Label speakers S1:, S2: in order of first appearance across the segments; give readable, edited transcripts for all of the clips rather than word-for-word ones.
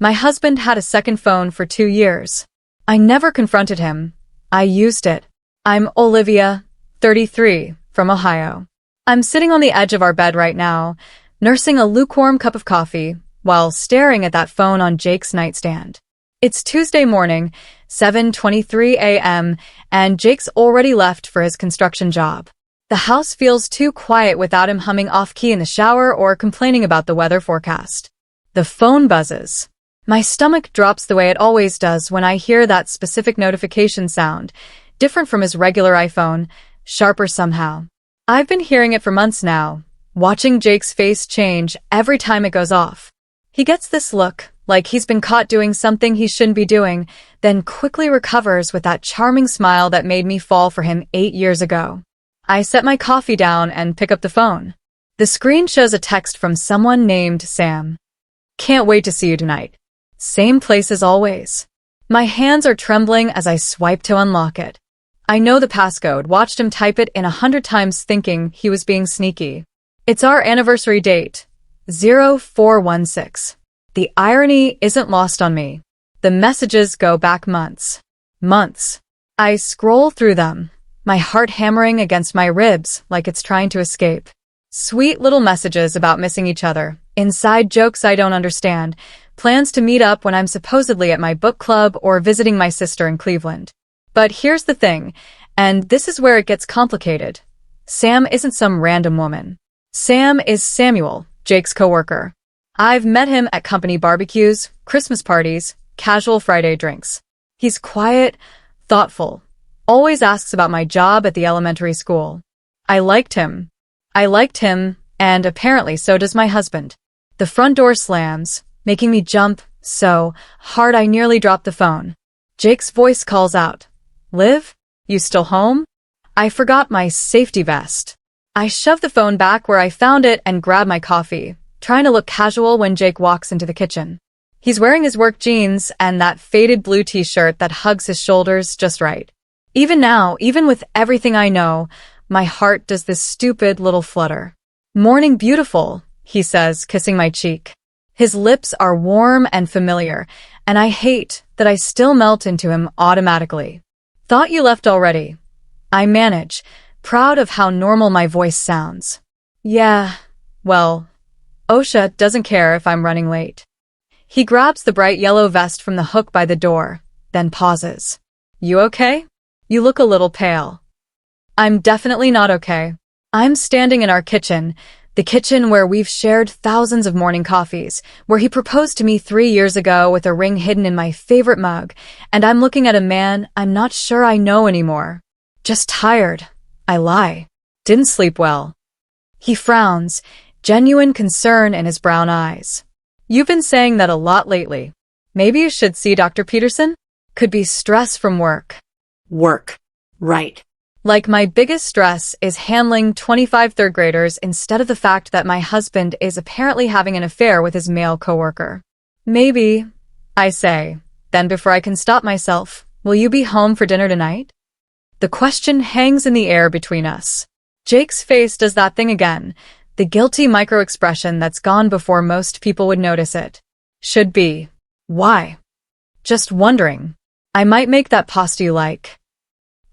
S1: My husband had a second phone for 2 years. I never confronted him. I used it. I'm Olivia, 33, from Ohio. I'm sitting on the edge of our bed right now, nursing a lukewarm cup of coffee while staring at that phone on Jake's nightstand. It's Tuesday morning, 7:23 a.m., and Jake's already left for his construction job. The house feels too quiet without him humming off-key in the shower or complaining about the weather forecast. The phone buzzes. My stomach drops the way it always does when I hear that specific notification sound, different from his regular iPhone, sharper somehow. I've been hearing it for months now, watching Jake's face change every time it goes off. He gets this look, like he's been caught doing something he shouldn't be doing, then quickly recovers with that charming smile that made me fall for him 8 years ago. I set my coffee down and pick up the phone. The screen shows a text from someone named Sam. Can't wait to see you tonight. Same place as always. My hands are trembling as I swipe to unlock it. I know the passcode, watched him type it in 100 times thinking he was being sneaky. It's our anniversary date, 0416. The irony isn't lost on me. The messages go back months. Months. I scroll through them, my heart hammering against my ribs like it's trying to escape. Sweet little messages about missing each other, inside jokes I don't understand, plans to meet up when I'm supposedly at my book club or visiting my sister in Cleveland. But here's the thing, and this is where it gets complicated. Sam isn't some random woman. Sam is Samuel, Jake's coworker. I've met him at company barbecues, Christmas parties, casual Friday drinks. He's quiet, thoughtful, always asks about my job at the elementary school. I liked him, and apparently so does my husband. The front door slams, making me jump so hard I nearly dropped the phone. Jake's voice calls out, "Liv, you still home?" I forgot my safety vest. I shove the phone back where I found it and grab my coffee, trying to look casual when Jake walks into the kitchen. He's wearing his work jeans and that faded blue t-shirt that hugs his shoulders just right. Even now, even with everything I know, my heart does this stupid little flutter. "Morning beautiful," he says, kissing my cheek. His lips are warm and familiar, and I hate that I still melt into him automatically. "Thought you left already." I manage, proud of how normal my voice sounds. "Yeah, well, OSHA doesn't care if I'm running late." He grabs the bright yellow vest from the hook by the door, then pauses. "You okay? You look a little pale." I'm definitely not okay. I'm standing in our kitchen, the kitchen where we've shared thousands of morning coffees, where he proposed to me 3 years ago with a ring hidden in my favorite mug, and I'm looking at a man I'm not sure I know anymore. Just tired. I lie. Didn't sleep well. He frowns, genuine concern in his brown eyes. "You've been saying that a lot lately. Maybe you should see Dr. Peterson? Could be stress from work."
S2: Work. Right.
S1: Like my biggest stress is handling 25 third graders instead of the fact that my husband is apparently having an affair with his male coworker. "Maybe," I say. Then before I can stop myself, "Will you be home for dinner tonight?" The question hangs in the air between us. Jake's face does that thing again, the guilty micro-expression that's gone before most people would notice it. Should be. Why? Just wondering. I might make that pasta you like.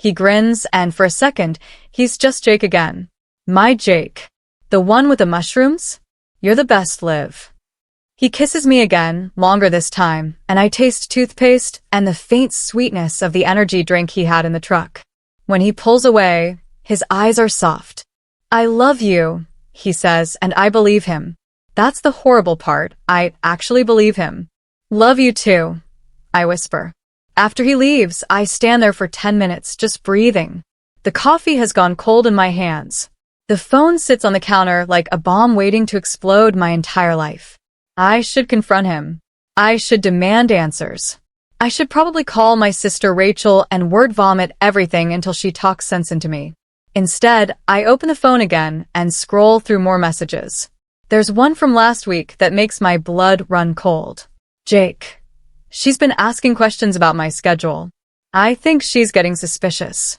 S1: He grins, and for a second, he's just Jake again. My Jake. The one with the mushrooms? "You're the best, Liv." He kisses me again, longer this time, and I taste toothpaste and the faint sweetness of the energy drink he had in the truck. When he pulls away, his eyes are soft. "I love you," he says, and I believe him. That's the horrible part. I actually believe him. "Love you too," I whisper. After he leaves, I stand there for 10 minutes, just breathing. The coffee has gone cold in my hands. The phone sits on the counter like a bomb waiting to explode my entire life. I should confront him. I should demand answers. I should probably call my sister Rachel and word vomit everything until she talks sense into me. Instead, I open the phone again and scroll through more messages. There's one from last week that makes my blood run cold. Jake. She's been asking questions about my schedule. I think she's getting suspicious.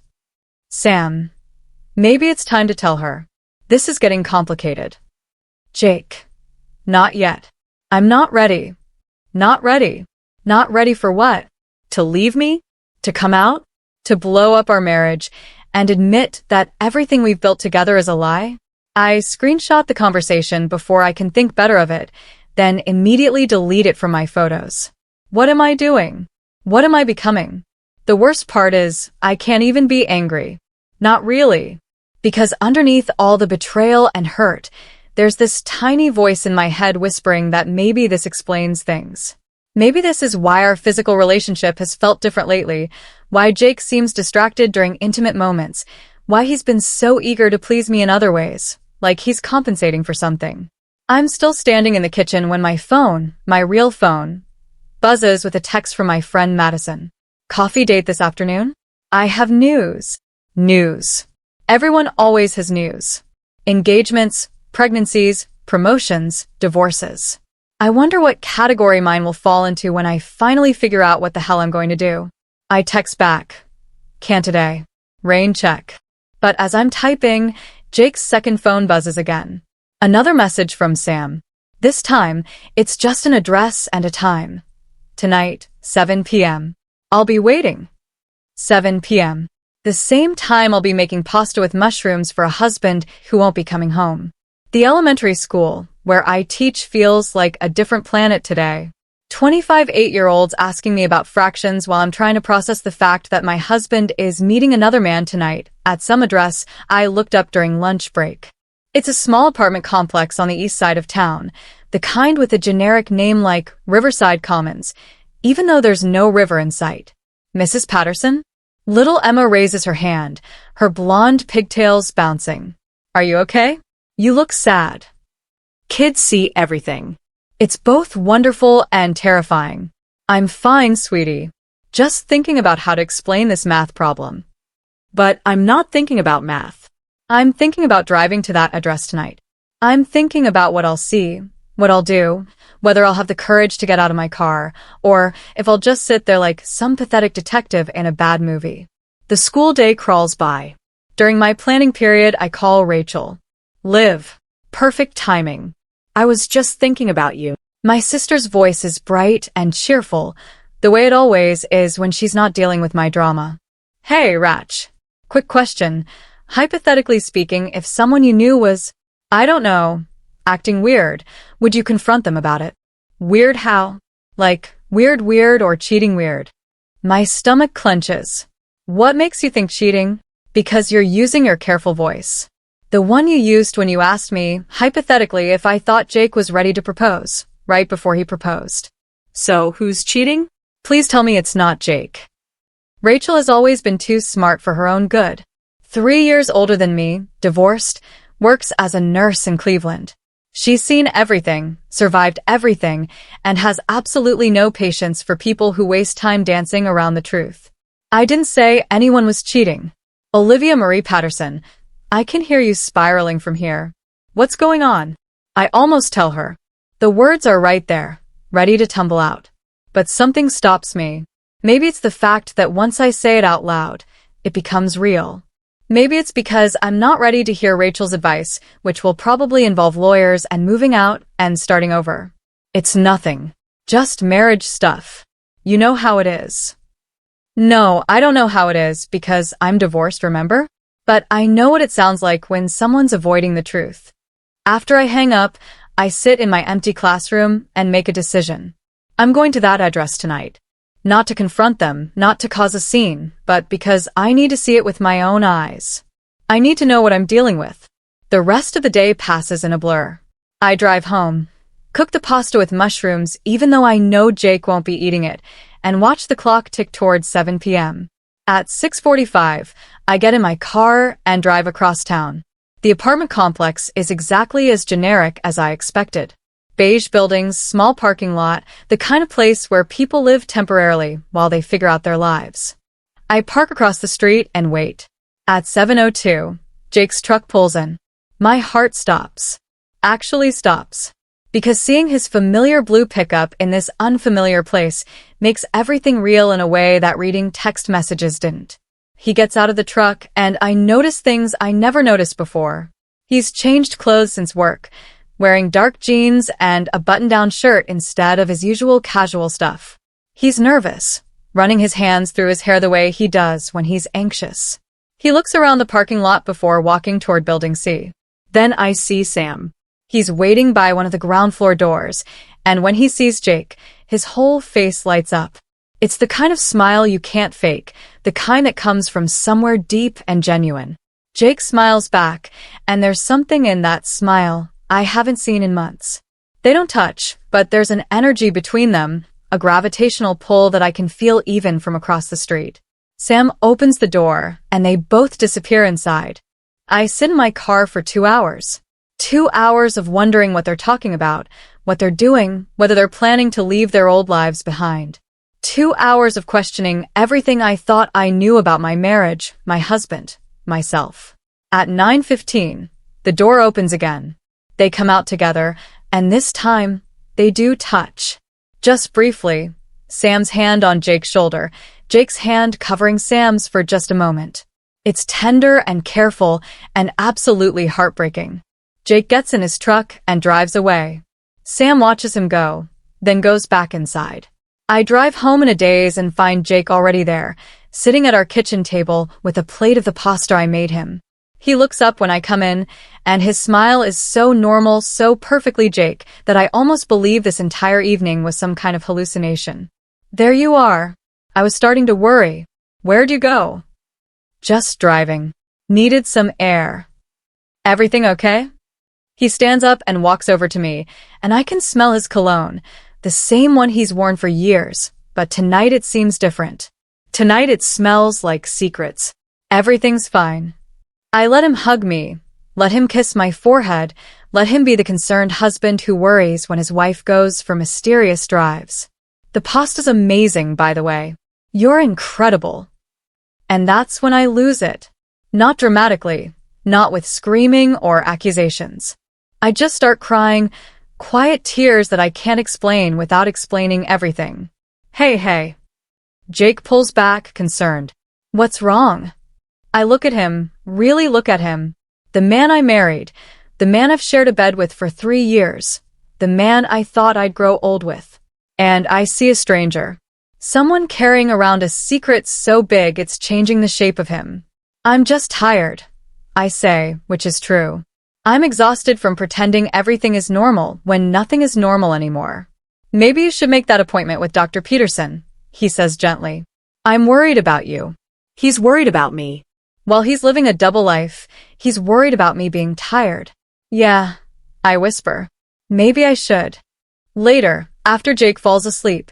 S1: Sam. Maybe it's time to tell her. This is getting complicated. Jake. Not yet. I'm not ready. Not ready. Not ready for what? To leave me? To come out? To blow up our marriage and admit that everything we've built together is a lie? I screenshot the conversation before I can think better of it, then immediately delete it from my photos. What am I doing? What am I becoming? The worst part is, I can't even be angry. Not really. Because underneath all the betrayal and hurt, there's this tiny voice in my head whispering that maybe this explains things. Maybe this is why our physical relationship has felt different lately, why Jake seems distracted during intimate moments, why he's been so eager to please me in other ways, like he's compensating for something. I'm still standing in the kitchen when my phone, my real phone, buzzes with a text from my friend Madison. Coffee date this afternoon? I have news. News. Everyone always has news. Engagements, pregnancies, promotions, divorces. I wonder what category mine will fall into when I finally figure out what the hell I'm going to do. I text back. Can't today. Rain check. But as I'm typing, Jake's second phone buzzes again. Another message from Sam. This time, it's just an address and a time. Tonight, 7 p.m. I'll be waiting. 7 p.m. The same time I'll be making pasta with mushrooms for a husband who won't be coming home. The elementary school, where I teach, feels like a different planet today. 25 8-year-olds asking me about fractions while I'm trying to process the fact that my husband is meeting another man tonight at some address I looked up during lunch break. It's a small apartment complex on the east side of town, the kind with a generic name like Riverside Commons, even though there's no river in sight. Mrs. Patterson? Little Emma raises her hand, her blonde pigtails bouncing. Are you okay? You look sad.
S2: Kids see everything.
S1: It's both wonderful and terrifying. I'm fine, sweetie. Just thinking about how to explain this math problem.
S2: But I'm not thinking about math.
S1: I'm thinking about driving to that address tonight. I'm thinking about what I'll see, what I'll do, whether I'll have the courage to get out of my car, or if I'll just sit there like some pathetic detective in a bad movie. The school day crawls by. During my planning period, I call Rachel. Liv. Perfect timing.
S2: I was just thinking about you.
S1: My sister's voice is bright and cheerful, the way it always is when she's not dealing with my drama. Hey, Ratch. Quick question. Hypothetically speaking, if someone you knew was, I don't know, acting weird, would you confront them about it? Weird how? Like, weird or cheating weird? My stomach clenches. What makes you think cheating? Because you're using your careful voice. The one you used when you asked me, hypothetically, if I thought Jake was ready to propose, right before he proposed.
S2: So, who's cheating?
S1: Please tell me it's not Jake. Rachel has always been too smart for her own good. 3 years older than me, divorced, works as a nurse in Cleveland. She's seen everything, survived everything, and has absolutely no patience for people who waste time dancing around the truth. I didn't say anyone was cheating. Olivia Marie Patterson, I can hear you spiraling from here. What's going on? I almost tell her. The words are right there, ready to tumble out. But something stops me. Maybe it's the fact that once I say it out loud, it becomes real. Maybe it's because I'm not ready to hear Rachel's advice, which will probably involve lawyers and moving out and starting over. It's nothing. Just marriage stuff. You know how it is. No, I don't know how it is because I'm divorced, remember? But I know what it sounds like when someone's avoiding the truth. After I hang up, I sit in my empty classroom and make a decision. I'm going to that address tonight. Not to confront them, not to cause a scene, but because I need to see it with my own eyes. I need to know what I'm dealing with. The rest of the day passes in a blur. I drive home, cook the pasta with mushrooms even though I know Jake won't be eating it, and watch the clock tick towards 7 p.m. At 6:45, I get in my car and drive across town. The apartment complex is exactly as generic as I expected. Beige buildings, small parking lot, the kind of place where people live temporarily while they figure out their lives. I park across the street and wait. At 7:02, Jake's truck pulls in. My heart stops. Actually stops. Because seeing his familiar blue pickup in this unfamiliar place makes everything real in a way that reading text messages didn't. He gets out of the truck, and I notice things I never noticed before. He's changed clothes since work, wearing dark jeans and a button-down shirt instead of his usual casual stuff. He's nervous, running his hands through his hair the way he does when he's anxious. He looks around the parking lot before walking toward Building C.
S2: Then I see Sam.
S1: He's waiting by one of the ground floor doors, and when he sees Jake, his whole face lights up. It's the kind of smile you can't fake, the kind that comes from somewhere deep and genuine. Jake smiles back, and there's something in that smile I haven't seen in months. They don't touch, but there's an energy between them, a gravitational pull that I can feel even from across the street. Sam opens the door, and they both disappear inside. I sit in my car for 2 hours. 2 hours of wondering what they're talking about, what they're doing, whether they're planning to leave their old lives behind. 2 hours of questioning everything I thought I knew about my marriage, my husband, myself. At 9:15, the door opens again. They come out together, and this time, they do touch. Just briefly, Sam's hand on Jake's shoulder, Jake's hand covering Sam's for just a moment. It's tender and careful and absolutely heartbreaking. Jake gets in his truck and drives away. Sam watches him go, then goes back inside. I drive home in a daze and find Jake already there, sitting at our kitchen table with a plate of the pasta I made him. He looks up when I come in, and his smile is so normal, so perfectly Jake, that I almost believe this entire evening was some kind of hallucination. There you are. I was starting to worry. Where'd you go? Just driving. Needed some air. Everything okay? He stands up and walks over to me, and I can smell his cologne, the same one he's worn for years, but tonight it seems different. Tonight it smells like secrets. Everything's fine. I let him hug me, let him kiss my forehead, let him be the concerned husband who worries when his wife goes for mysterious drives. The pasta's amazing, by the way. You're incredible. And that's when I lose it. Not dramatically, not with screaming or accusations. I just start crying, quiet tears that I can't explain without explaining everything. Hey. Jake pulls back, concerned. What's wrong? I look at him, really look at him. The man I married, the man I've shared a bed with for 3 years, the man I thought I'd grow old with. And I see a stranger. Someone carrying around a secret so big it's changing the shape of him. I'm just tired, I say, which is true. I'm exhausted from pretending everything is normal when nothing is normal anymore. Maybe you should make that appointment with Dr. Peterson, he says gently. I'm worried about you.
S2: He's worried about me.
S1: While he's living a double life, he's worried about me being tired. Yeah, I whisper. Maybe I should. Later, after Jake falls asleep,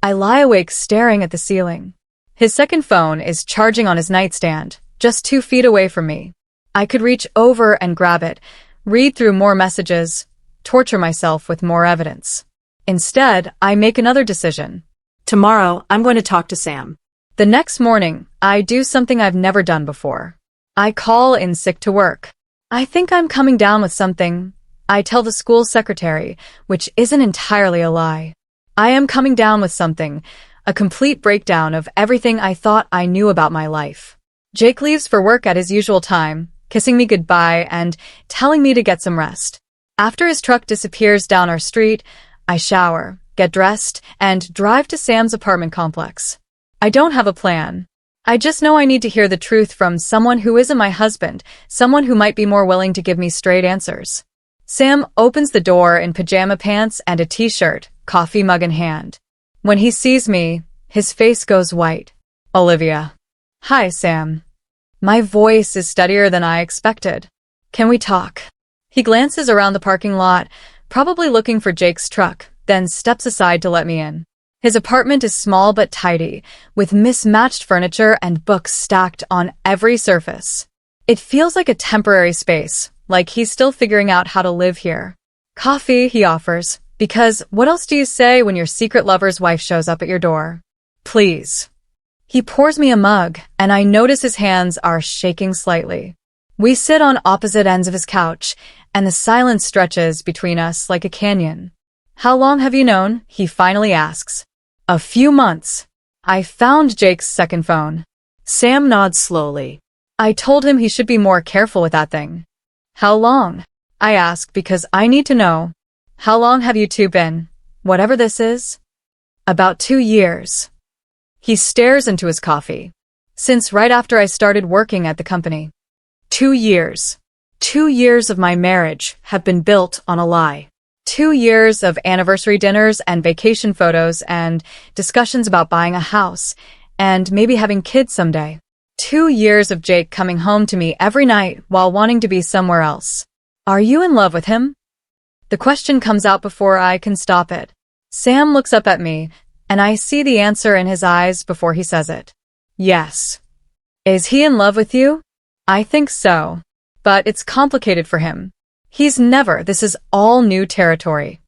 S1: I lie awake staring at the ceiling. His second phone is charging on his nightstand, just 2 feet away from me. I could reach over and grab it, read through more messages, torture myself with more evidence. Instead, I make another decision.
S2: Tomorrow, I'm going to talk to Sam.
S1: The next morning, I do something I've never done before. I call in sick to work. I think I'm coming down with something. I tell the school secretary, which isn't entirely a lie. I am coming down with something, a complete breakdown of everything I thought I knew about my life. Jake leaves for work at his usual time, kissing me goodbye and telling me to get some rest. After his truck disappears down our street, I shower, get dressed, and drive to Sam's apartment complex. I don't have a plan. I just know I need to hear the truth from someone who isn't my husband, someone who might be more willing to give me straight answers. Sam opens the door in pajama pants and a t-shirt, coffee mug in hand. When he sees me, his face goes white. Olivia. Hi, Sam. My voice is steadier than I expected. Can we talk? He glances around the parking lot, probably looking for Jake's truck, then steps aside to let me in. His apartment is small but tidy, with mismatched furniture and books stacked on every surface. It feels like a temporary space, like he's still figuring out how to live here. Coffee, he offers, because what else do you say when your secret lover's wife shows up at your door? Please. He pours me a mug, and I notice his hands are shaking slightly. We sit on opposite ends of his couch, and the silence stretches between us like a canyon. How long have you known? He finally asks. A few months. I found Jake's second phone.
S2: Sam nods slowly.
S1: I told him he should be more careful with that thing. How long? I ask because I need to know. How long have you two been? Whatever this is? About 2 years. He stares into his coffee. Since right after I started working at the company. 2 years. 2 years of my marriage have been built on a lie. 2 years of anniversary dinners and vacation photos and discussions about buying a house and maybe having kids someday. 2 years of Jake coming home to me every night while wanting to be somewhere else. Are you in love with him? The question comes out before I can stop it. Sam looks up at me, and I see the answer in his eyes before he says it. Yes. Is he in love with you? I think so. But it's complicated for him. This is all new territory.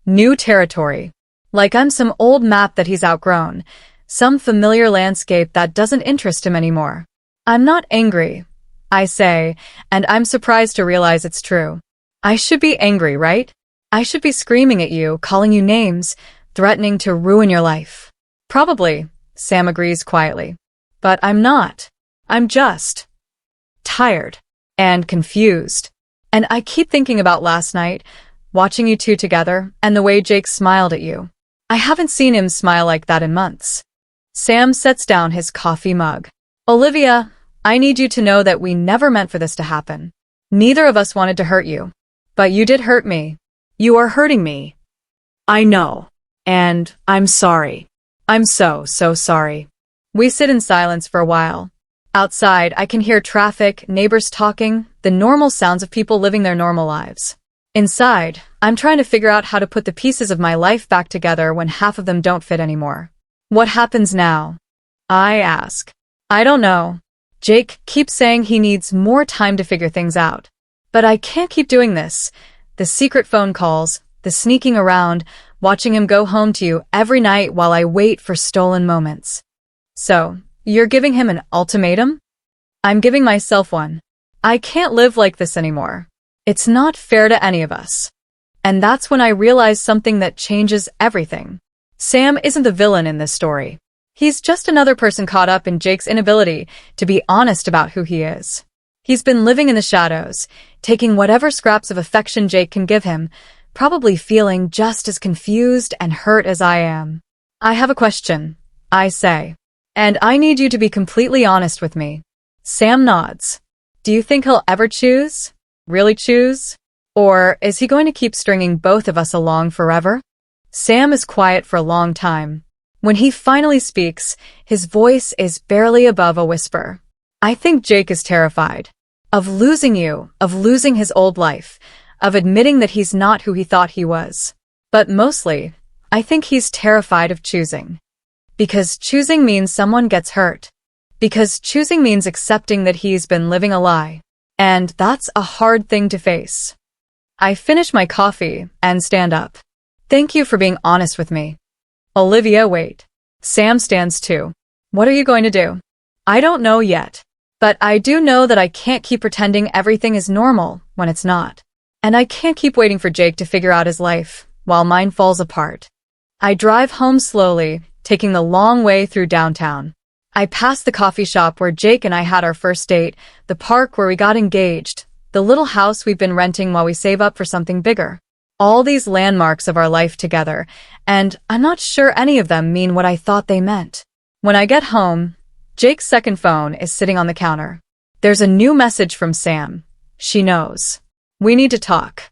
S1: New territory. Like I'm some old map that he's outgrown. Some familiar landscape that doesn't interest him anymore. I'm not angry, I say, and I'm surprised to realize it's true. I should be angry, right? I should be screaming at you, calling you names, threatening to ruin your life. Probably, Sam agrees quietly. But I'm not. I'm just tired and confused. And I keep thinking about last night, watching you two together, and the way Jake smiled at you. I haven't seen him smile like that in months. Sam sets down his coffee mug. Olivia, I need you to know that we never meant for this to happen. Neither of us wanted to hurt you. But you did hurt me. You are hurting me. I know. And I'm sorry. I'm so sorry. We sit in silence for a while. Outside, I can hear traffic, neighbors talking, the normal sounds of people living their normal lives. Inside, I'm trying to figure out how to put the pieces of my life back together when half of them don't fit anymore. What happens now? I ask. I don't know. Jake keeps saying he needs more time to figure things out. But I can't keep doing this. The secret phone calls, the sneaking around, watching him go home to you every night while I wait for stolen moments. So, you're giving him an ultimatum? I'm giving myself one. I can't live like this anymore. It's not fair to any of us. And that's when I realize something that changes everything. Sam isn't the villain in this story. He's just another person caught up in Jake's inability to be honest about who he is. He's been living in the shadows, taking whatever scraps of affection Jake can give him, probably feeling just as confused and hurt as I am. I have a question, I say. And I need you to be completely honest with me. Sam nods. Do you think he'll ever choose? Really choose? Or is he going to keep stringing both of us along forever? Sam is quiet for a long time. When he finally speaks, his voice is barely above a whisper. I think Jake is terrified. Of losing you, of losing his old life, of admitting that he's not who he thought he was. But mostly, I think he's terrified of choosing. Because choosing means someone gets hurt. Because choosing means accepting that he's been living a lie. And that's a hard thing to face. I finish my coffee and stand up. Thank you for being honest with me. Olivia, wait. Sam stands too. What are you going to do? I don't know yet. But I do know that I can't keep pretending everything is normal when it's not. And I can't keep waiting for Jake to figure out his life while mine falls apart. I drive home slowly, taking the long way through downtown. I pass the coffee shop where Jake and I had our first date, the park where we got engaged, the little house we've been renting while we save up for something bigger. All these landmarks of our life together, and I'm not sure any of them mean what I thought they meant. When I get home, Jake's second phone is sitting on the counter. There's a new message from Sam. She knows. We need to talk.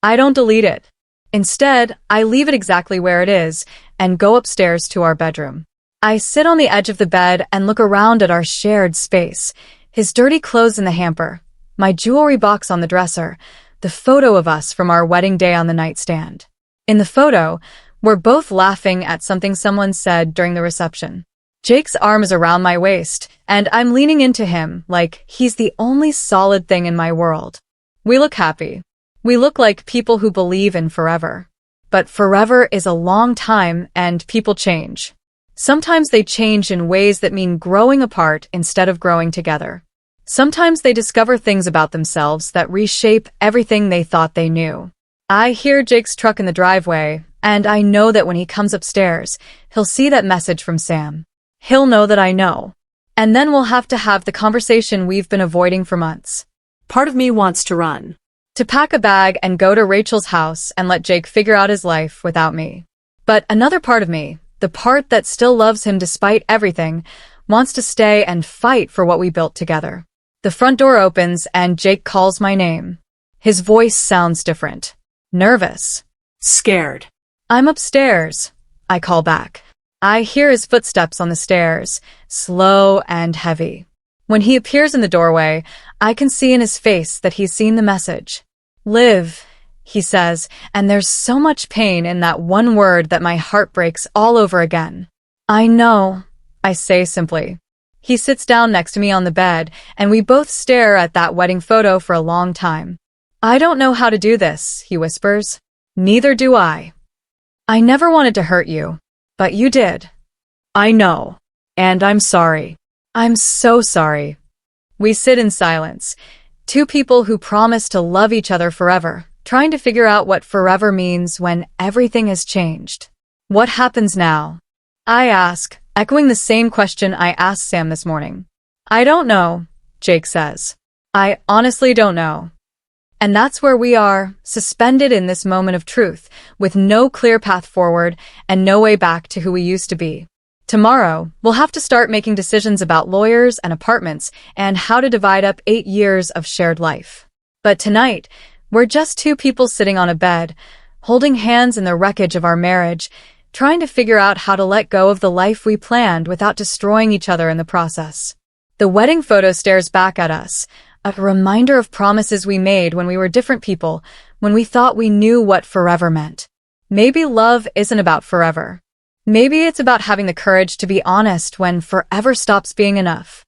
S1: I don't delete it. Instead, I leave it exactly where it is and go upstairs to our bedroom. I sit on the edge of the bed and look around at our shared space, his dirty clothes in the hamper, my jewelry box on the dresser, the photo of us from our wedding day on the nightstand. In the photo, we're both laughing at something someone said during the reception. Jake's arm is around my waist, and I'm leaning into him like he's the only solid thing in my world. We look happy. We look like people who believe in forever. But forever is a long time, and people change. Sometimes they change in ways that mean growing apart instead of growing together. Sometimes they discover things about themselves that reshape everything they thought they knew. I hear Jake's truck in the driveway, and I know that when he comes upstairs, he'll see that message from Sam. He'll know that I know. And then we'll have the conversation we've been avoiding for months.
S2: Part of me wants to run.
S1: to pack a bag and go to Rachel's house and let Jake figure out his life without me. But another part of me, the part that still loves him despite everything, wants to stay and fight for what we built together. The front door opens and Jake calls my name. His voice sounds different. Nervous.
S2: Scared.
S1: I'm upstairs, I call back. I hear his footsteps on the stairs, slow and heavy. When he appears in the doorway, I can see in his face that he's seen the message. Live, he says, and there's so much pain in that one word that my heart breaks all over again. I know, I say simply. He sits down next to me on the bed, and we both stare at that wedding photo for a long time. I don't know how to do this, he whispers. Neither do I. I never wanted to hurt you, but you did.
S2: I know. And I'm sorry.
S1: I'm so sorry. We sit in silence, two people who promise to love each other forever, trying to figure out what forever means when everything has changed. What happens now? I ask, echoing the same question I asked Sam this morning. I don't know, Jake says. I honestly don't know. And that's where we are, suspended in this moment of truth, with no clear path forward and no way back to who we used to be. Tomorrow, we'll have to start making decisions about lawyers and apartments and how to divide up 8 years of shared life. But tonight, we're just two people sitting on a bed, holding hands in the wreckage of our marriage, trying to figure out how to let go of the life we planned without destroying each other in the process. The wedding photo stares back at us, a reminder of promises we made when we were different people, when we thought we knew what forever meant. Maybe love isn't about forever. Maybe it's about having the courage to be honest when forever stops being enough.